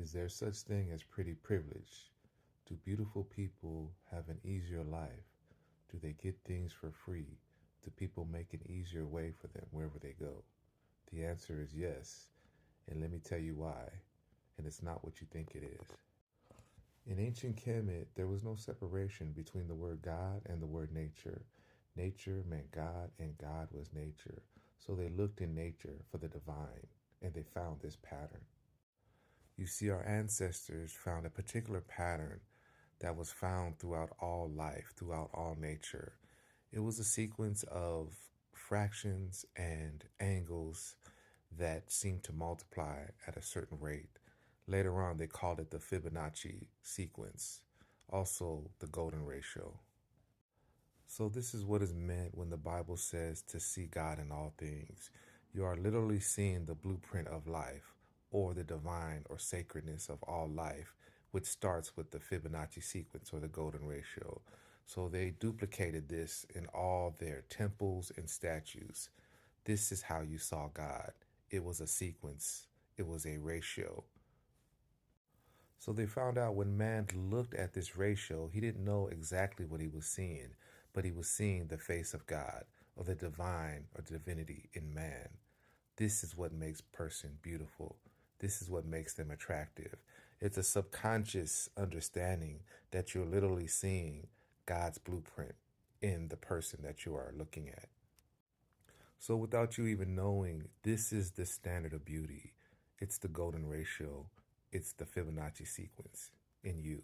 Is there such thing as pretty privilege? Do beautiful people have an easier life? Do they get things for free? Do people make an easier way for them wherever they go? The answer is yes, and let me tell you why. And it's not what you think it is. In ancient Kemet, there was no separation between the word God and the word nature. Nature meant God, and God was nature. So they looked in nature for the divine, and they found this pattern. You see, our ancestors found a particular pattern that was found throughout all life, throughout all nature. It was a sequence of fractions and angles that seemed to multiply at a certain rate. Later on, they called it the Fibonacci sequence, also the golden ratio. So, this is what is meant when the Bible says to see God in all things. You are literally seeing the blueprint of life, or the divine or sacredness of all life, which starts with the Fibonacci sequence or the golden ratio. So, they duplicated this in all their temples and statues. This is how you saw God. It was a sequence, it was a ratio. So they found out when man looked at this ratio, he didn't know exactly what he was seeing, but he was seeing the face of God or the divine or divinity in man. This is what makes person beautiful. This is what makes them attractive. It's a subconscious understanding that you're literally seeing God's blueprint in the person that you are looking at. So without you even knowing, this is the standard of beauty. It's the golden ratio. It's the Fibonacci sequence in you.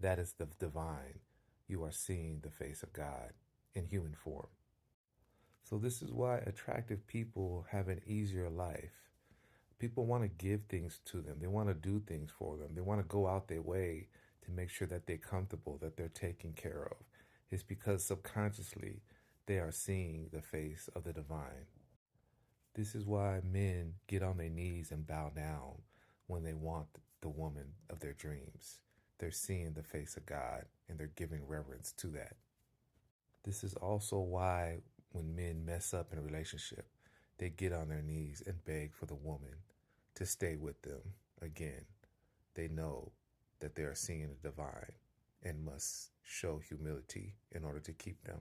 That is the divine. You are seeing the face of God in human form. So this is why attractive people have an easier life. People want to give things to them. They want to do things for them. They want to go out their way to make sure that they're comfortable, that they're taken care of. It's because subconsciously they are seeing the face of the divine. This is why men get on their knees and bow down when they want the woman of their dreams. They're seeing the face of God and they're giving reverence to that. This is also why when men mess up in a relationship, they get on their knees and beg for the woman to stay with them again. They know that they are seeing the divine and must show humility in order to keep them.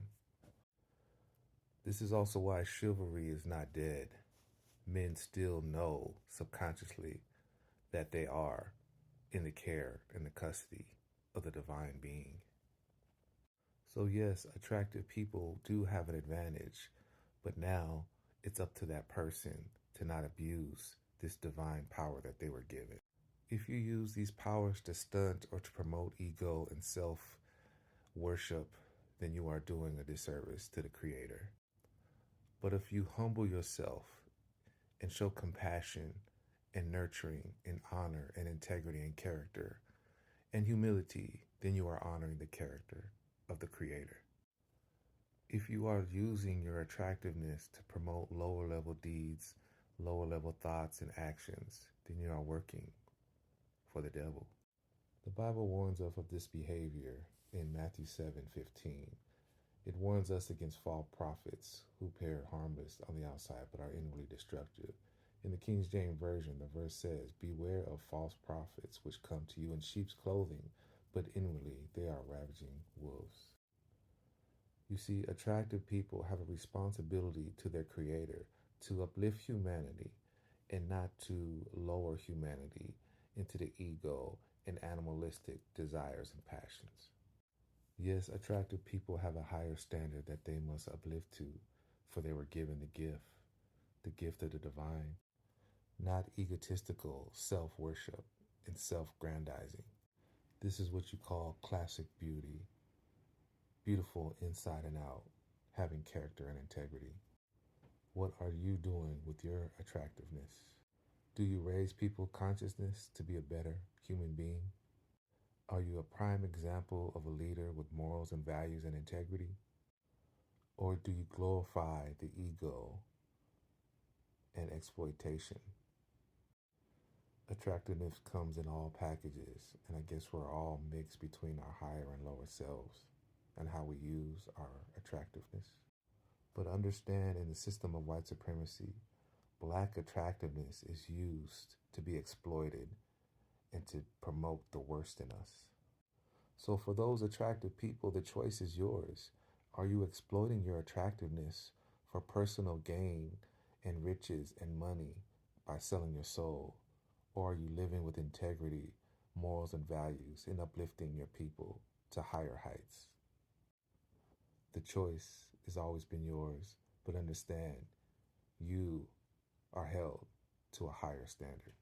This is also why chivalry is not dead. Men still know subconsciously that they are in the care and the custody of the divine being. So, yes, attractive people do have an advantage, but now it's up to that person to not abuse this divine power that they were given. If you use these powers to stunt or to promote ego and self worship, then you are doing a disservice to the Creator. But if you humble yourself and show compassion and nurturing and honor and integrity and character and humility, then you are honoring the character of the Creator. If you are using your attractiveness to promote lower level deeds, lower level thoughts and actions, then you are working for the devil. The Bible warns us of this behavior in Matthew 7:15. It warns us against false prophets who appear harmless on the outside but are inwardly destructive. In the King James Version, the verse says, "Beware of false prophets which come to you in sheep's clothing, but inwardly they are ravaging wolves." You see, attractive people have a responsibility to their Creator to uplift humanity and not to lower humanity into the ego and animalistic desires and passions. Yes, attractive people have a higher standard that they must uplift to, for they were given the gift of the divine, not egotistical self worship and self grandizing. This is what you call classic beauty, beautiful inside and out, having character and integrity. What are you doing with your attractiveness? Do you raise people's consciousness to be a better human being? Are you a prime example of a leader with morals and values and integrity? Or do you glorify the ego and exploitation? Attractiveness comes in all packages, and I guess we're all mixed between our higher and lower selves and how we use our attractiveness. But understand, in the system of white supremacy, black attractiveness is used to be exploited and to promote the worst in us. So, for those attractive people, the choice is yours. Are you exploiting your attractiveness for personal gain and riches and money by selling your soul? Or are you living with integrity, morals, and values and uplifting your people to higher heights? The choice has always been yours, but understand you are held to a higher standard.